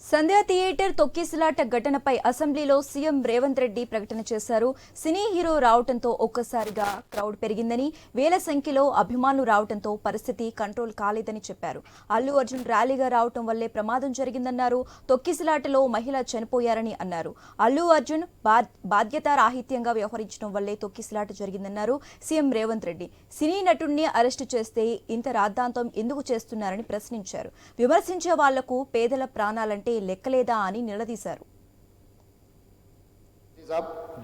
సంధ్య theatre తొక్కిసలాట ఘటనపై అసెంబ్లీలో సీఎం రేవంత్ రెడ్డి ప్రకటన చేశారు. సినీ హీరో రావడంతో ఒక్కసారిగా క్రౌడ్ పెరిగిందని, వేల సంఖ్యలో అభిమానులు రావడంతో పరిస్థితి కంట్రోల్ కాలేదని చెప్పారు. అల్లు అర్జున్ ర్యాలీగా రావడం వల్లే ప్రమాదం జరిగిందన్నారు. తొక్కిసలాటలో మహిళ చనిపోయారని అన్నారు. అల్లు అర్జున్ బాధ్యతారాహిత్యంగా వ్యవహరించడం వల్లే తొక్కిసలాట జరిగిందన్నారు సీఎం రేవంత్ రెడ్డి. సినీ నటుడిని అరెస్టు చేస్తే ఇంత రాద్ధాంతం ఎందుకు చేస్తున్నారని ప్రశ్నించారు. విమర్శించే వాళ్లకు పేదల ప్రాణాలంటే లెక్కలేదా అని నిలదీశారు.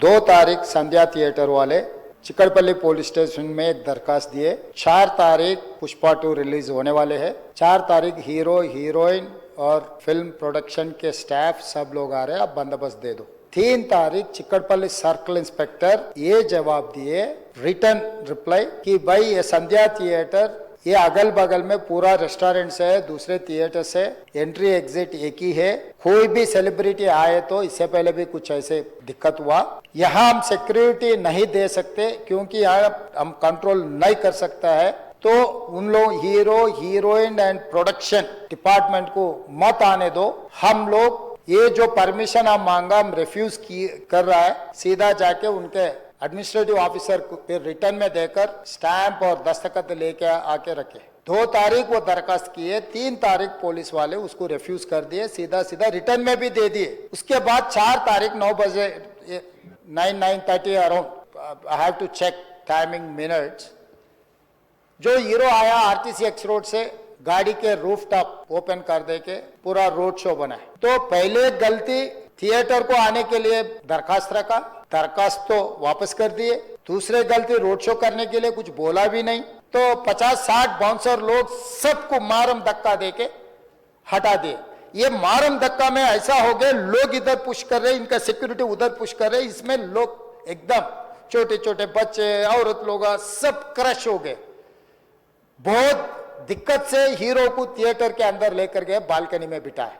2 तारीख संध्या थिएटर वाले चिकड़पल्ली पुलिस स्टेशन में एक दरखास्त दिए। 4 तारीख पुष्पा 2 रिलीज होने वाले हैं। 4 तारीख हीरो हीरोइन और फिल्म प्रोडक्शन के स्टाफ सब लोग आ रहे हैं, आप बंदोबस्त दे दो। 3 तारीख चिकड़पल्ली सर्कल इंस्पेक्टर ये जवाब दिए, रिटर्न रिप्लाई कि भाई ये संध्या थिएटर ये अगल बगल में पूरा रेस्टोरेंट से दूसरे थिएटर से एंट्री एग्जिट एक ही है। कोई भी सेलिब्रिटी आए तो इससे पहले भी कुछ ऐसे दिक्कत हुआ। यहाँ हम सिक्योरिटी नहीं दे सकते क्योंकि यहाँ हम कंट्रोल नहीं कर सकता है, तो उन लोग hero heroine and production department को मत आने दो। हम लोग ये जो परमिशन हम मांगा हम रिफ्यूज कर रहा है, सीधा जाके उनके एडमिनिस्ट्रेटिव ऑफिसर को फिर रिटर्न में देकर स्टैंप और दस्तखत लेके आके रखे। 2 तारीख वो दरखास्त किए, 3 तारीख पुलिस वाले उसको रिफ्यूज कर दिए, सीधा सीधा रिटर्न में भी दे दिए। उसके बाद 4 तारीख 9 बजे 9:30 around, I have to check timing minutes, जो हीरो आया आरटीसी एक्स रोड से गाड़ी के रूफ टॉप ओपन कर दे के पूरा रोड शो बनाए। तो पहले गलती थिएटर को आने के लिए दरखास्त रखा, दरखास्त तो वापस कर दिए। दूसरे गलती रोड शो करने के लिए कुछ बोला भी नहीं, तो 50-60 बाउंसर लोग सबको मारम धक्का देके हटा दिए। ये मारम धक्का में ऐसा हो गया, लोग इधर पुश कर रहे, इनका सिक्योरिटी उधर पुश कर रहे, इसमें लोग एकदम छोटे छोटे बच्चे औरत लोग सब क्रश हो गए। बहुत दिक्कत से हीरो को थिएटर के अंदर लेकर गए, बालकनी में बिठाए।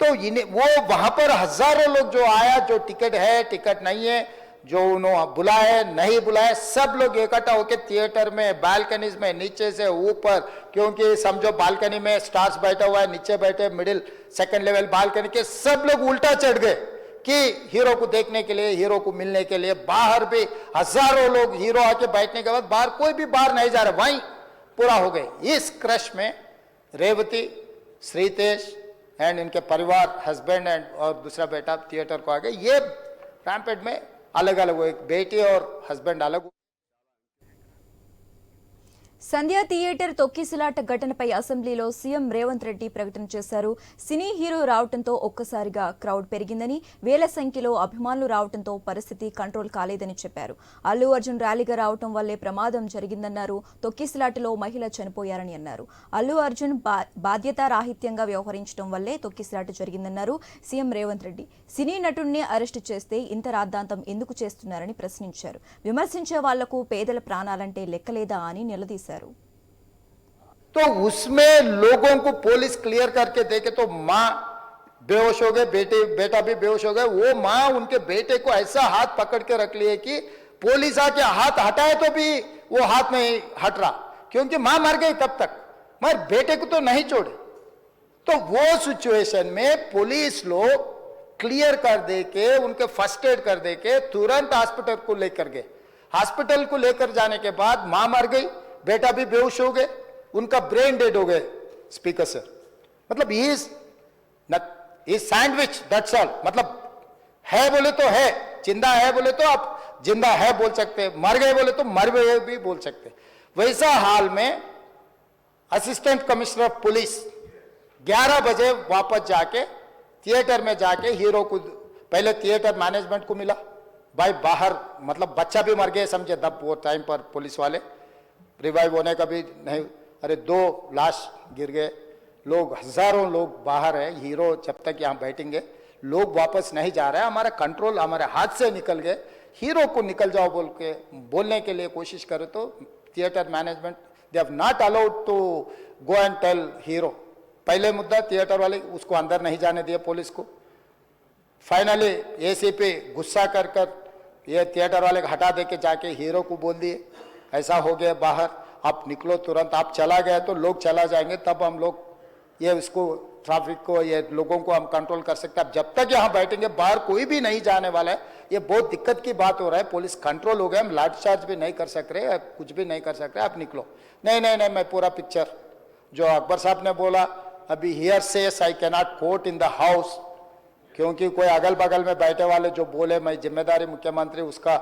तो वो वहां पर हजारों लोग जो आया, जो टिकट है टिकट नहीं है, जो उन्होंने बुलाए नहीं बुलाए, सब लोग इकट्ठा होकर थिएटर में बालकनीज में नीचे से ऊपर, क्योंकि समझो बालकनी में स्टार्स बैठा हुआ है, नीचे बैठे मिडिल सेकंड लेवल बालकनी के सब लोग उल्टा चढ़ गए कि हीरो को देखने के लिए, हीरो को मिलने के लिए। बाहर भी हजारों लोग हीरो आके बैठने के बाद बाहर कोई भी बाहर नहीं जा रहा, वहीं पूरा हो गए। इस क्रश में रेवती, श्रीतेश एंड इनके परिवार, हस्बैंड एंड और दूसरा बेटा थिएटर को आ गए। ये रैम्पेड में अलग अलग हुए, एक बेटी और हस्बैंड अलग। సంధ్య థియేటర్ తొక్కిసలాట ఘటనపై అసెంబ్లీలో సీఎం రేవంత్ రెడ్డి ప్రకటన చేశారు. సినీ హీరో రావడంతో ఒక్కసారిగా క్రౌడ్ పెరిగిందని, వేల సంఖ్యలో అభిమానులు రావడంతో పరిస్థితి కంట్రోల్ కాలేదని చెప్పారు. అల్లు అర్జున్ ర్యాలీగా రావడం వల్లే ప్రమాదం జరిగిందన్నారు. తొక్కిసలాటలో మహిళ చనిపోయారని అన్నారు. అల్లు అర్జున్ బాధ్యతారాహిత్యంగా వ్యవహరించడం వల్లే తొక్కిసలాట జరిగిందన్నారు సీఎం రేవంత్ రెడ్డి. సినీ నటుడిని అరెస్టు చేస్తే ఇంత రాద్ధాంతం ఎందుకు చేస్తున్నారని ప్రశ్నించారు. విమర్శించే వాళ్లకు పేదల ప్రాణాలంటే లెక్కలేదా అని నిలదీశారు. तो उसमें लोगों को पुलिस क्लियर करके देखे तो माँ बेहोश हो गए, बेटा भी बेहोश हो गए। वो माँ उनके बेटे को ऐसा हाथ पकड़ के रख लिए कि पुलिस आके हाथ हटाए तो भी वो हाथ नहीं हट रहा, क्योंकि माँ मर गई तब तक, मगर बेटे को तो नहीं छोड़े। तो वो सिचुएशन में पुलिस लोग क्लियर कर दे के, उनके फर्स्ट एड कर दे के तुरंत हॉस्पिटल को लेकर गए। हॉस्पिटल को लेकर जाने के बाद माँ मर गई, बेटा भी बेहोश हो गए, उनका ब्रेन डेड हो गए। स्पीकर सर, मतलब इज सैंडविच, दैट्स ऑल। मतलब है बोले तो है, जिंदा है बोले तो आप जिंदा है बोल सकते, मर गए बोले तो मर गए भी बोल सकते। वैसा हाल में असिस्टेंट कमिश्नर ऑफ पुलिस 11 बजे वापस जाके थिएटर में जाके हीरो को, पहले थिएटर मैनेजमेंट को मिला, भाई बाहर मतलब बच्चा भी मर गए समझे तब वो टाइम पर पुलिस वाले, रिवाइव होने का भी नहीं। अरे 2 लाश गिर गए, लोग हजारों लोग बाहर है, हीरो जब तक यहाँ बैठेंगे लोग वापस नहीं जा रहे हैं, हमारा कंट्रोल हमारे हाथ से निकल गए। हीरो को निकल जाओ बोल के बोलने के लिए कोशिश करे तो theatre management they have not allowed to go and tell hero. पहले मुद्दा थिएटर वाले उसको अंदर नहीं जाने दिए पुलिस को। फाइनली एसीपी गुस्सा कर ये थिएटर वाले को हटा दे के जाके हीरो को बोल दिए ऐसा हो गया बाहर, आप निकलो तुरंत, आप चला गया तो लोग चला जाएंगे, तब हम लोग ये उसको ट्रैफिक को, ये लोगों को हम कंट्रोल कर सकते हैं। अब जब तक यहाँ बैठेंगे बाहर कोई भी नहीं जाने वाला है, ये बहुत दिक्कत की बात हो रहा है। पुलिस कंट्रोल हो गया, हम लाठीचार्ज भी नहीं कर सक रहे, कुछ भी नहीं कर सक रहे, आप निकलो। नहीं नहीं नहीं, मैं पूरा पिक्चर जो अकबर साहब ने बोला, अभी here says I can not quote in the house, क्योंकि कोई अगल बगल में बैठे वाले जो बोले मैं जिम्मेदारी मुख्यमंत्री, उसका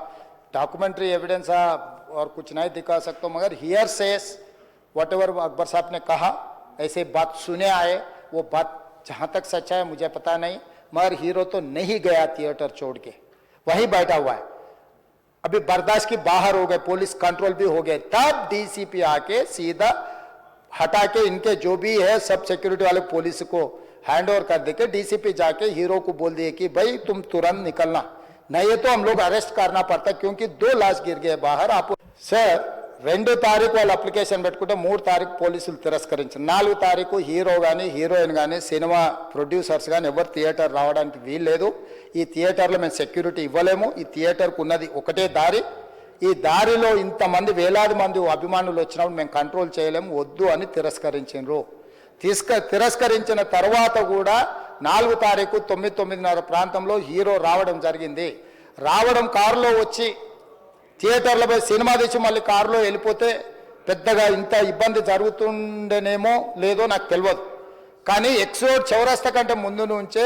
डॉक्यूमेंट्री एविडेंस और कुछ नहीं दिखा सकता, मगर here says whatever Akbar साहब ने कहा, ऐसे बात सुने आए, वो बात जहाँ तक सच्चा है मुझे पता नहीं, मगर हीरो तो नहीं गया थिएटर छोड़ के, वहीं बैठा हुआ है। अभी बर्दाश्त की बाहर हो गए, पुलिस कंट्रोल भी हो गए, तब डीसीपी आके सीधा हटा के इनके जो भी है सब सिक्योरिटी वाले पुलिस को हैंड ओवर कर देके डीसीपी जाके हीरो को बोल दिए कि भाई तुम तुरंत निकलना, नहीं तो हम लोग अरेस्ट करना पड़ता, क्योंकि 2 लाश गिर गए बाहर। आप सर 2 తారీఖు వాళ్ళు అప్లికేషన్ పెట్టుకుంటే 3 తారీఖు పోలీసులు తిరస్కరించారు, 4 తారీఖు హీరో కానీ హీరోయిన్ కానీ సినిమా ప్రొడ్యూసర్స్ కానీ ఎవరు థియేటర్ రావడానికి వీల్లేదు. ఈ థియేటర్లో మేము సెక్యూరిటీ ఇవ్వలేము, ఈ థియేటర్కు ఉన్నది ఒకటే దారి, ఈ దారిలో ఇంతమంది వేలాది మంది అభిమానులు వచ్చినప్పుడు మేము కంట్రోల్ చేయలేము, వద్దు అని తిరస్కరించారు. తిరస్కరించిన తర్వాత కూడా 4 తారీఖు 9:30 ప్రాంతంలో హీరో రావడం జరిగింది. రావడం కారులో వచ్చి థియేటర్లో పోయి సినిమా తెచ్చి మళ్ళీ కారులో వెళ్ళిపోతే పెద్దగా ఇంత ఇబ్బంది జరుగుతుండేనేమో లేదో నాకు తెలియదు. కానీ ఎక్స్రోడ్ చౌరస్తా కంటే ముందు నుంచే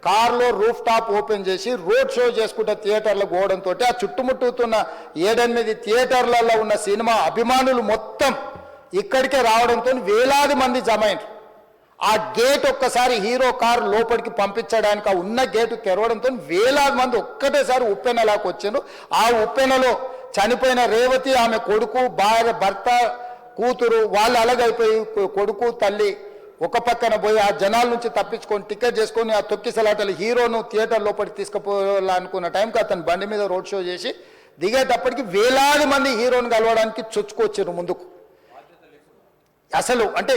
కారులో రూఫ్ టాప్ ఓపెన్ చేసి రోడ్ షో చేసుకుంటే థియేటర్లో పోవడంతో ఆ చుట్టుముట్టుతున్న 7-8 థియేటర్లలో ఉన్న సినిమా అభిమానులు మొత్తం ఇక్కడికే రావడంతో వేలాది మంది జమ అయ్యారు. ఆ గేట్ ఒక్కసారి హీరో కారు లోపలికి పంపించడానికి ఆ ఉన్న గేటు తెరవడంతో వేలాది మంది ఒక్కటేసారి ఉప్పెనలాకి వచ్చారు. ఆ ఉప్పెనలో చనిపోయిన రేవతి, ఆమె కొడుకు, భార్య, భర్త, కూతురు వాళ్ళు అలాగైపోయి కొడుకు తల్లి ఒక పక్కన పోయి ఆ జనాల నుంచి తప్పించుకొని టికెట్ చేసుకొని ఆ తొక్కిసలాటలు హీరోను థియేటర్ లోపలికి తీసుకుపోవాలనుకున్న టైంకి అతను బండి మీద రోడ్ షో చేసి దిగేటప్పటికి వేలాది మంది హీరోను కలవడానికి చొచ్చుకొచ్చారు ముందుకు. అసలు అంటే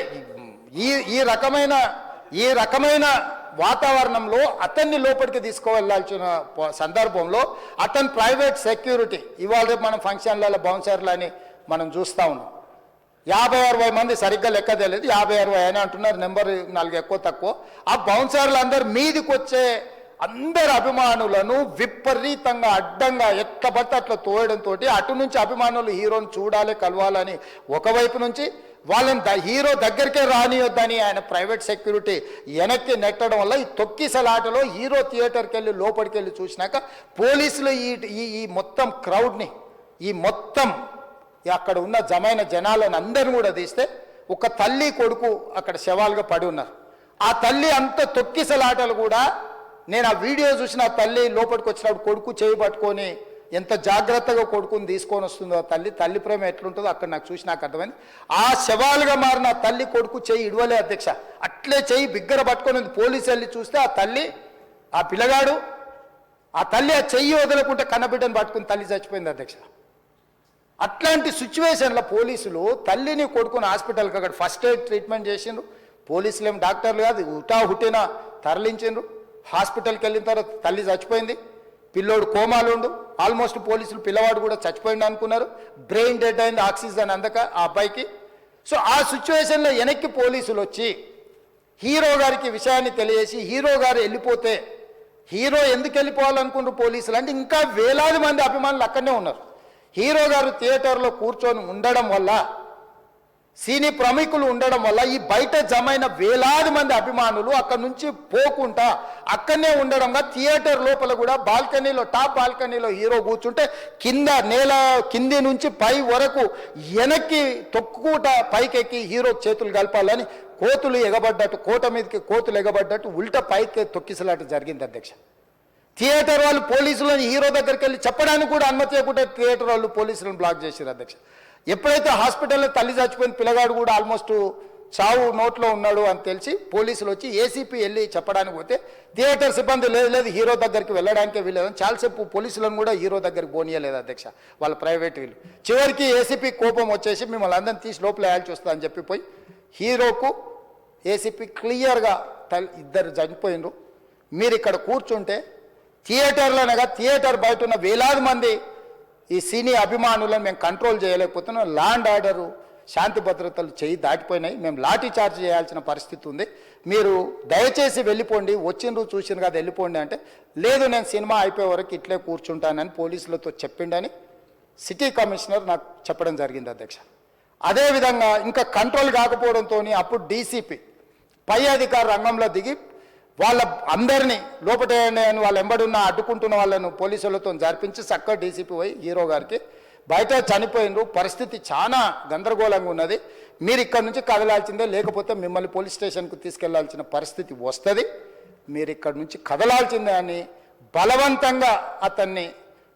ఈ రకమైన వాతావరణంలో అతన్ని లోపలికి తీసుకువెళ్ళాల్సిన సందర్భంలో అతను ప్రైవేట్ సెక్యూరిటీ, ఇవాళ రేపు మనం ఫంక్షన్లలో బౌన్సర్లు అని మనం చూస్తూ ఉన్నాం, 50-60 మంది సరిగ్గా లెక్క తెలియదు, 50-60 అని అంటున్నారు, నెంబర్ 4 ఎక్కువ తక్కువ. ఆ బౌన్సర్లు అందరు మీదికి వచ్చే అందరు అభిమానులను విపరీతంగా అడ్డంగా ఎట్లా పడితే అట్లా తోయడంతో అటు నుంచి అభిమానులు హీరోని చూడాలి, కలవాలని ఒకవైపు నుంచి వాళ్ళని హీరో దగ్గరికే రానియొద్దని ఆయన ప్రైవేట్ సెక్యూరిటీ వెనక్కి నెట్టడం వల్ల ఈ తొక్కిసలాటలో హీరో థియేటర్కి వెళ్ళి లోపలికి వెళ్ళి చూసినాక పోలీసులు ఈ మొత్తం క్రౌడ్ని, ఈ మొత్తం అక్కడ ఉన్న జమైన జనాలను అందరిని కూడా తీస్తే ఒక తల్లి కొడుకు అక్కడ శవాలుగా పడి ఉన్నారు. ఆ తల్లి అంత తొక్కిసలాటలు కూడా నేను ఆ వీడియో చూసిన ఆ తల్లి లోపలికి వచ్చినప్పుడు కొడుకు చేయి పట్టుకొని ఎంత జాగ్రత్తగా కొడుకుని తీసుకొని వస్తుందో ఆ తల్లి ప్రేమ ఎట్లుంటుందో అక్కడ నాకు చూసి నాకు అర్థమైంది. ఆ శవాలుగా మారిన తల్లి కొడుకు చెయ్యి ఇడవలే అధ్యక్ష, అట్లే చెయ్యి బిగ్గర పట్టుకొని పోలీసు వెళ్ళి చూస్తే ఆ తల్లి, ఆ పిల్లగాడు, ఆ తల్లి ఆ చెయ్యి వదలకుంటే కన్నబిడ్డను పట్టుకుని తల్లి చచ్చిపోయింది అధ్యక్ష. అట్లాంటి సిచ్యువేషన్లో పోలీసులు తల్లిని కొడుకుని హాస్పిటల్కి అక్కడ ఫస్ట్ ఎయిడ్ ట్రీట్మెంట్ చేసిండ్రు. పోలీసులు ఏం డాక్టర్లు కాదు, హుటాహుటిన తరలించిండ్రు. హాస్పిటల్కి వెళ్ళిన తర్వాత తల్లి చచ్చిపోయింది, పిల్లోడు కోమాలుండు, ఆల్మోస్ట్ పోలీసులు పిల్లవాడు కూడా చచ్చిపోయింది అనుకున్నారు, బ్రెయిన్ డెడ్ అయింది ఆక్సిజన్ అందక ఆ అబ్బాయికి. సో ఆ సిచ్యువేషన్లో వెనక్కి పోలీసులు వచ్చి హీరో గారికి విషయాన్ని తెలియజేసి హీరో గారు వెళ్ళిపోతే, హీరో ఎందుకు వెళ్ళిపోవాలనుకుంటారు పోలీసులు అంటే ఇంకా వేలాది మంది అభిమానులు అక్కడనే ఉన్నారు. హీరో గారు థియేటర్లో కూర్చొని ఉండడం వల్ల, సినీ ప్రముఖులు ఉండడం వల్ల ఈ బయట జమైన వేలాది మంది అభిమానులు అక్కడి నుంచి పోకుండా అక్కడనే ఉండడంగా థియేటర్ లోపల కూడా బాల్కనీలో, టాప్ బాల్కనీలో హీరో కూర్చుంటే కింది నుంచి పై వరకు వెనక్కి తొక్కుట పైకెక్కి హీరో చేతులు కలపాలని కోతులు ఎగబడ్డట్టు, కోట మీదకి కోతులు ఎగబడ్డట్టు ఉల్టా పైకి తొక్కిసలాట జరిగింది అధ్యక్ష. థియేటర్ వాళ్ళు పోలీసులను హీరో దగ్గరికి వెళ్ళి చెప్పడానికి కూడా అనుమతి ఇవ్వకుండా థియేటర్ వాళ్ళు పోలీసులను బ్లాక్ చేశారు అధ్యక్ష. ఎప్పుడైతే హాస్పిటల్లో తల్లి చచ్చిపోయిన పిల్లగాడు కూడా ఆల్మోస్ట్ చావు నోట్లో ఉన్నాడు అని తెలిసి పోలీసులు వచ్చి ఏసీపీ వెళ్ళి చెప్పడానికి పోతే థియేటర్ సిబ్బంది లేదు హీరో దగ్గరికి వెళ్ళడానికే వీళ్ళదని చాలాసేపు పోలీసులను కూడా హీరో దగ్గరికి పోనీయలేదు అధ్యక్ష, వాళ్ళ ప్రైవేట్ వీళ్ళు. చివరికి ఏసీపీ కోపం వచ్చేసి మిమ్మల్ని అందరిని తీసి లోపల వేయాల్సి వస్తా అని చెప్పిపోయి హీరోకు ఏసీపీ క్లియర్గా ఇద్దరు చనిపోయినరు, మీరు ఇక్కడ కూర్చుంటే థియేటర్లోనగా థియేటర్ బయట ఉన్న వేలాది మంది ఈ సినీ అభిమానులను మేము కంట్రోల్ చేయలేకపోతున్నాం, లా అండ్ ఆర్డరు శాంతి భద్రతలు చేయి దాటిపోయినాయి, మేము లాఠీ చార్జ్ చేయాల్సిన పరిస్థితి ఉంది, మీరు దయచేసి వెళ్ళిపోండి, వచ్చిండ్రు చూసిండ్రు కదా వెళ్ళిపోండి అంటే, లేదు నేను సినిమా అయిపోయే వరకు ఇట్లే కూర్చుంటానని పోలీసులతో చెప్పిండని సిటీ కమిషనర్ నాకు చెప్పడం జరిగింది అధ్యక్ష. అదేవిధంగా ఇంకా కంట్రోల్ కాకపోవడంతో అప్పుడు డీసీపీ పై అధికార రంగంలో దిగి వాళ్ళ అందరినీ లోపట వాళ్ళు ఎంబడున్న అడ్డుకుంటున్న వాళ్ళను పోలీసులతో జరిపించి చక్కగా డీసీపీ పోయి హీరో గారికి బయట చనిపోయినరు, పరిస్థితి చాలా గందరగోళంగా ఉన్నది, మీరు ఇక్కడ నుంచి కదలాల్సిందే, లేకపోతే మిమ్మల్ని పోలీస్ స్టేషన్కు తీసుకెళ్లాల్సిన పరిస్థితి వస్తుంది, మీరు ఇక్కడ నుంచి కదలాల్సిందే అని బలవంతంగా అతన్ని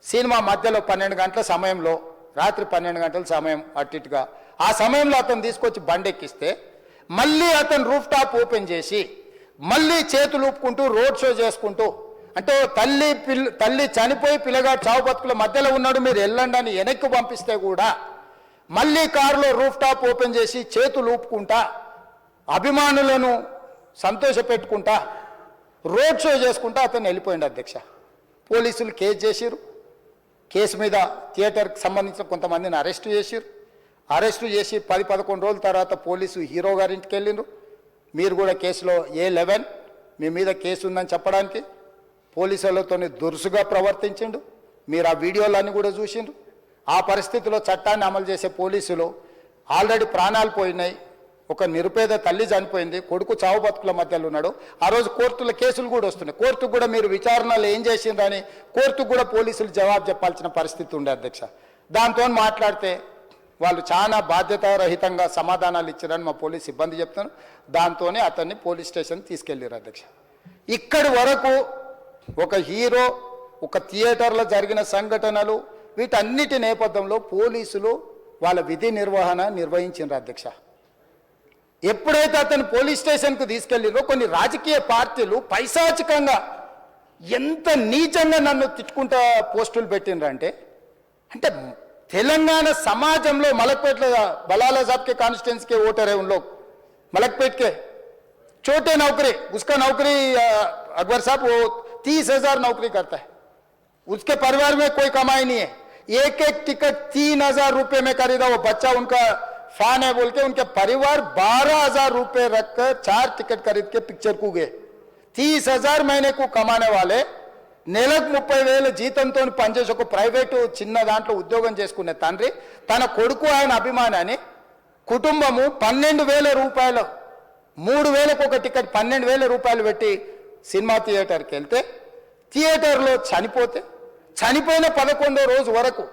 సినిమా మధ్యలో 12 గంటల సమయంలో, రాత్రి 12 గంటల సమయం అట్టిట్టుగా ఆ సమయంలో అతను తీసుకొచ్చి బండెక్కిస్తే మళ్ళీ అతను రూఫ్ టాప్ ఓపెన్ చేసి మళ్ళీ చేతులు ఊపుకుంటూ రోడ్ షో చేసుకుంటూ, అంటే తల్లి చనిపోయి పిల్లగాడు చావు బతుకుల మధ్యలో ఉన్నాడు, మీరు వెళ్ళండి అని వెనక్కి పంపిస్తే కూడా మళ్ళీ కారులో రూఫ్ టాప్ ఓపెన్ చేసి చేతులు ఊపుకుంటా అభిమానులను సంతోషపెట్టుకుంటా రోడ్ షో చేసుకుంటా అతను వెళ్ళిపోయింది అధ్యక్ష. పోలీసులు కేసు చేసిరు, కేసు మీద థియేటర్కి సంబంధించిన కొంతమందిని అరెస్టు చేసిరు, అరెస్టు చేసి 10-11 రోజుల తర్వాత పోలీసు హీరో గారింటికి వెళ్ళిండ్రు. మీరు కూడా కేసులో A11 మీ మీద కేసు ఉందని చెప్పడానికి పోలీసులతో దురుసుగా ప్రవర్తించిండు, మీరు ఆ వీడియోలన్నీ కూడా చూసిండ్రు. ఆ పరిస్థితిలో చట్టాన్ని అమలు చేసే పోలీసులు ఆల్రెడీ ప్రాణాలు పోయినాయి, ఒక నిరుపేద తల్లి చనిపోయింది, కొడుకు చావు బతుకుల మధ్యలో ఉన్నాడు, ఆ రోజు కోర్టుల కేసులు కూడా వస్తున్నాయి, కోర్టుకు కూడా మీరు విచారణలు ఏం చేసిండ్రని కోర్టుకు కూడా పోలీసులు జవాబు చెప్పాల్సిన పరిస్థితి ఉండే అధ్యక్ష. దాంతో మాట్లాడితే వాళ్ళు చాలా బాధ్యతారహితంగా సమాధానాలు ఇచ్చారని మా పోలీస్ సిబ్బంది చెప్తున్నారు. దాంతోనే అతన్ని పోలీస్ స్టేషన్ తీసుకెళ్ళారు అధ్యక్ష. ఇక్కడి వరకు ఒక హీరో, ఒక థియేటర్లో జరిగిన సంఘటనలు, వీటన్నిటి నేపథ్యంలో పోలీసులు వాళ్ళ విధి నిర్వహణ నిర్వహించారు అధ్యక్ష. ఎప్పుడైతే అతను పోలీస్ స్టేషన్కు తీసుకెళ్ళిరో కొన్ని రాజకీయ పార్టీలు పైశాచికంగా ఎంత నీచంగా నన్ను తిట్టుకుంటా పోస్టులు పెట్టినరంటే, అంటే तेलंगाना समाजम लो मलकपेट बलाला साहब के कॉन्स्टिट्यूंस के वोटर है, उन लोग मलकपेट के छोटे नौकरी, उसका नौकरी अकबर साहब वो 30,000 नौकरी करता है, उसके परिवार में कोई कमाई नहीं है, एक टिकट 3,000 रुपए में खरीदा, वो बच्चा उनका फैन है बोल के उनके परिवार 12,000 रुपए रखकर 4 टिकट खरीद के पिक्चर को गए. 30,000 महीने को कमाने वाले నెలకు 30,000 జీతంతో పనిచేసి ఒక ప్రైవేటు చిన్న దాంట్లో ఉద్యోగం చేసుకునే తండ్రి తన కొడుకు ఆయన అభిమానాన్ని కుటుంబము 12,000 రూపాయలు, 3,000కు ఒక టికెట్ 12,000 రూపాయలు పెట్టి సినిమా థియేటర్కి వెళ్తే థియేటర్లో చనిపోతే చనిపోయిన 11వ రోజు వరకు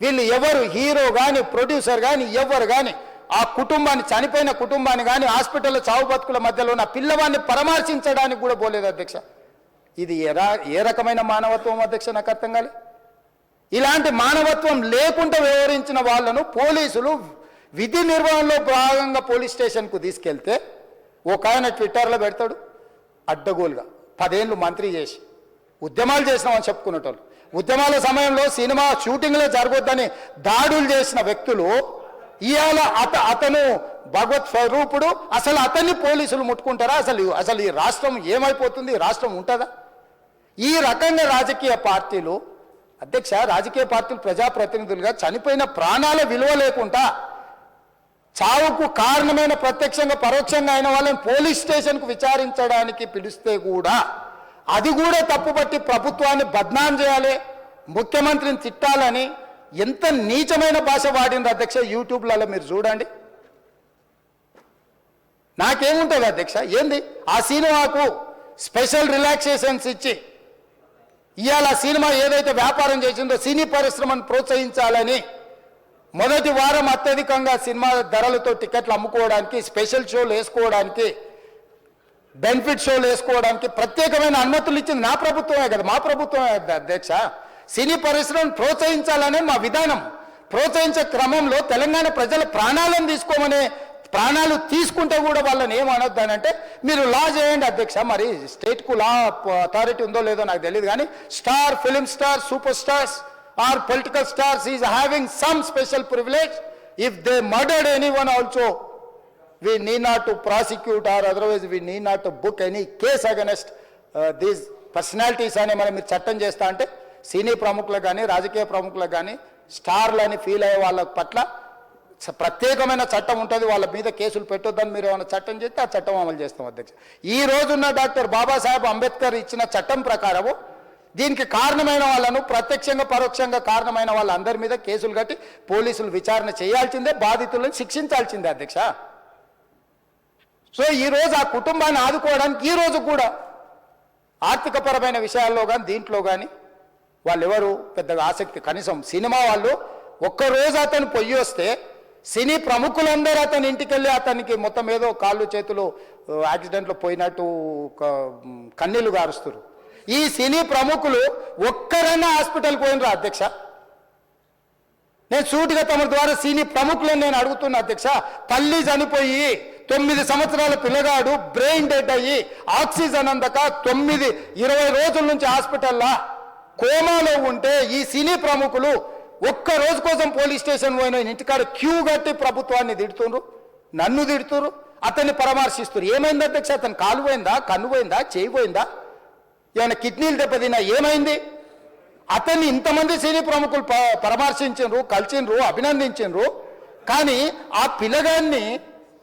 వీళ్ళు ఎవరు హీరో కానీ ప్రొడ్యూసర్ కానీ ఎవరు కానీ ఆ కుటుంబాన్ని, చనిపోయిన కుటుంబాన్ని కానీ హాస్పిటల్లో చావు బతుకుల మధ్యలో ఉన్న పిల్లవాడిని పరామర్శించడానికి కూడా పోలేదు అధ్యక్ష. ఇది ఏ రకమైన మానవత్వం అధ్యక్ష, నాకు అర్థం కాలే. ఇలాంటి మానవత్వం లేకుండా వ్యవహరించిన వాళ్ళను పోలీసులు విధి నిర్వహణలో భాగంగా పోలీస్ స్టేషన్కు తీసుకెళ్తే ఒక ఆయన ట్విట్టర్లో పెడతాడు అడ్డగోలుగా 10 ఏళ్ళు మంత్రి చేసి ఉద్యమాలు చేసినామని చెప్పుకునేటోళ్ళు, ఉద్యమాల సమయంలో సినిమా షూటింగ్లో జరగొద్దని దాడులు చేసిన వ్యక్తులు ఇవాళ అతను భగవత్ స్వరూపుడు, అసలు అతన్ని పోలీసులు ముట్టుకుంటారా? అసలు ఈ రాష్ట్రం ఏమైపోతుంది? ఈ రాష్ట్రం ఉంటుందా? ఈ రకంగా రాజకీయ పార్టీలు అధ్యక్ష, రాజకీయ పార్టీలు ప్రజాప్రతినిధులుగా చనిపోయిన ప్రాణాల విలువ లేకుండా చావుకు కారణమైన ప్రత్యక్షంగా పరోక్షంగా అయిన వాళ్ళని పోలీస్ స్టేషన్కు విచారించడానికి పిలిస్తే కూడా అది కూడా తప్పుపట్టి ప్రభుత్వాన్ని బద్నాం చేయాలి, ముఖ్యమంత్రిని తిట్టాలని ఎంత నీచమైన భాష వాడింది అధ్యక్ష. యూట్యూబ్లలో మీరు చూడండి. నాకేముంటుంది అధ్యక్ష, ఏంది ఆ సినిమాకు స్పెషల్ రిలాక్సేషన్స్ ఇచ్చి ఇవాళ సినిమా ఏదైతే వ్యాపారం చేసిందో సినీ పరిశ్రమను ప్రోత్సహించాలని మొదటి వారం అత్యధికంగా సినిమా ధరలతో టికెట్లు అమ్ముకోవడానికి, స్పెషల్ షోలు వేసుకోవడానికి, బెనిఫిట్ షోలు వేసుకోవడానికి ప్రత్యేకమైన అనుమతులు ఇచ్చింది నా ప్రభుత్వమే కదా, మా ప్రభుత్వమే అధ్యక్ష. సినీ పరిశ్రమను ప్రోత్సహించాలనే మా విధానం. ప్రోత్సహించే క్రమంలో తెలంగాణ ప్రజల ప్రాణాలను తీసుకోమనే, ప్రాణాలు తీసుకుంటే కూడా వాళ్ళని ఏమనొద్దానంటే మీరు లా చేయండి అధ్యక్ష. మరి స్టేట్కు లా అథారిటీ ఉందో లేదో నాకు తెలియదు, కానీ star, film star, super stars or political stars is having some special privilege. If they murdered anyone also we need not to prosecute or otherwise we need not to book any case against these personalities అని మనం మీరు చట్టం చేస్తా అంటే సినీ ప్రముఖులకు కానీ రాజకీయ ప్రముఖులకు కానీ స్టార్లని ఫీల్ అయ్యే వాళ్ళ పట్ల ప్రత్యేకమైన చట్టం ఉంటుంది, వాళ్ళ మీద కేసులు పెట్టొద్దని మీరు ఏమైనా చట్టం చేస్తే ఆ చట్టం అమలు చేస్తాం అధ్యక్ష. ఈ రోజున్న డాక్టర్ బాబాసాహెబ్ అంబేద్కర్ ఇచ్చిన చట్టం ప్రకారము దీనికి కారణమైన వాళ్ళను, ప్రత్యక్షంగా పరోక్షంగా కారణమైన వాళ్ళందరి మీద కేసులు కట్టి పోలీసులు విచారణ చేయాల్సిందే, బాధితులను శిక్షించాల్సిందే అధ్యక్ష. సో ఈ రోజు ఆ కుటుంబాన్ని ఆదుకోవడానికి ఈ రోజు కూడా ఆర్థికపరమైన విషయాల్లో కానీ దీంట్లో కానీ వాళ్ళు ఎవరు పెద్దగా ఆసక్తి, కనీసం సినిమా వాళ్ళు ఒక్కరోజు అతను పొయ్యి వస్తే సినీ ప్రముఖులందరూ అతని ఇంటికి వెళ్ళి అతనికి మొత్తం ఏదో కాళ్ళు చేతులు యాక్సిడెంట్లో పోయినట్టు కన్నీళ్లు గారుస్తారు. ఈ సినీ ప్రముఖులు ఒక్కరైనా హాస్పిటల్కి పోయినరా అధ్యక్ష? నేను సూటిగా తమ ద్వారా సినీ ప్రముఖులను నేను అడుగుతున్నా అధ్యక్ష. తల్లి చనిపోయి 9 సంవత్సరాల పిల్లగాడు బ్రెయిన్ డెడ్ అయ్యి ఆక్సిజన్ అందక 20 రోజుల నుంచి హాస్పిటల్లో కోమాలో ఉంటే ఈ సినీ ప్రముఖులు ఒక్క రోజు కోసం పోలీస్ స్టేషన్ పోయిన ఇంటికాడ క్యూ కట్టి ప్రభుత్వాన్ని తిడుతున్నారు, నన్ను తిడుతున్నారు, అతన్ని పరామర్శిస్తున్నారు. ఏమైంది అధ్యక్ష? అతను కాలు పోయిందా, కన్ను పోయిందా, చేయి పోయిందా, ఏమైనా కిడ్నీలు దెబ్బతిన్నా, ఏమైంది? అతన్ని ఇంతమంది సినీ ప్రముఖులు పరామర్శించారు, కలిసిండ్రు, అభినందించారు. కానీ ఆ పిల్లగాన్ని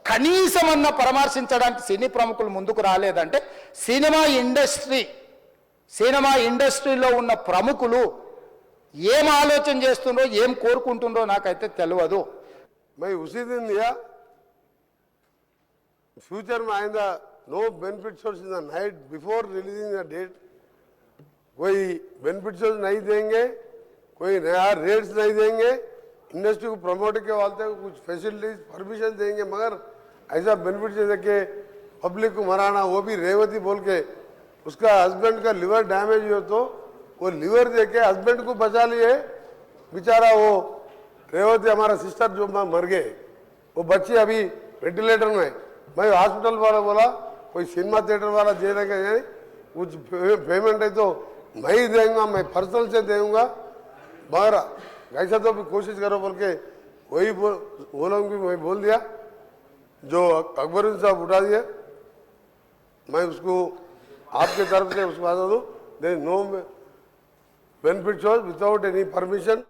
కనీసమన్నా పరామర్శించడానికి సినీ ప్రముఖులు ముందుకు రాలేదంటే సినిమా ఇండస్ట్రీలో ఉన్న ప్రముఖులు ఏం ఆలోచన చేస్తుండ్రో, ఏం కోరుకుంటుండ్రో నాకైతే తెలియదు. मैं उसी दिन दिया, फ्यूचर में आइंदा नो बेनिफिट सोर्स in the night before releasing the date. कोई बेनिफिट सोर्स नहीं देंगे, कोई नया रेट्स नहीं देंगे, इंडस्ट्री को प्रमोट के वाले को कुछ फैसिलिटीज परमिशन देंगे, मगर ऐसा बेनिफिट दे के पब्लिक को मराना, वो भी रेवती बोल के उसका हस्बैंड का लिवर डैमेज हो तो वो लिवर दे के हस्बैंड को बचा लिए. बेचारा वो रेवती हमारा सिस्टर जो मर गए, वो बच्चे अभी वेंटिलेटर में. मैं हॉस्पिटल वाला बोला कोई सिनेमा थिएटर वाला दे देगा, कुछ पेमेंट है तो मैं ही देऊंगा, मैं पर्सनल से देऊंगा, मगर ऐसा तो भी कोशिश करो बोल के वही वो लोग भी मैं बोल दिया. जो अकबरुद्दीन साहब उठा दिया, मैं उसको आपके तरफ से उसको बता दूँ, देयर इज नो बेनिफिट सोर्स विदाउट एनी परमिशन.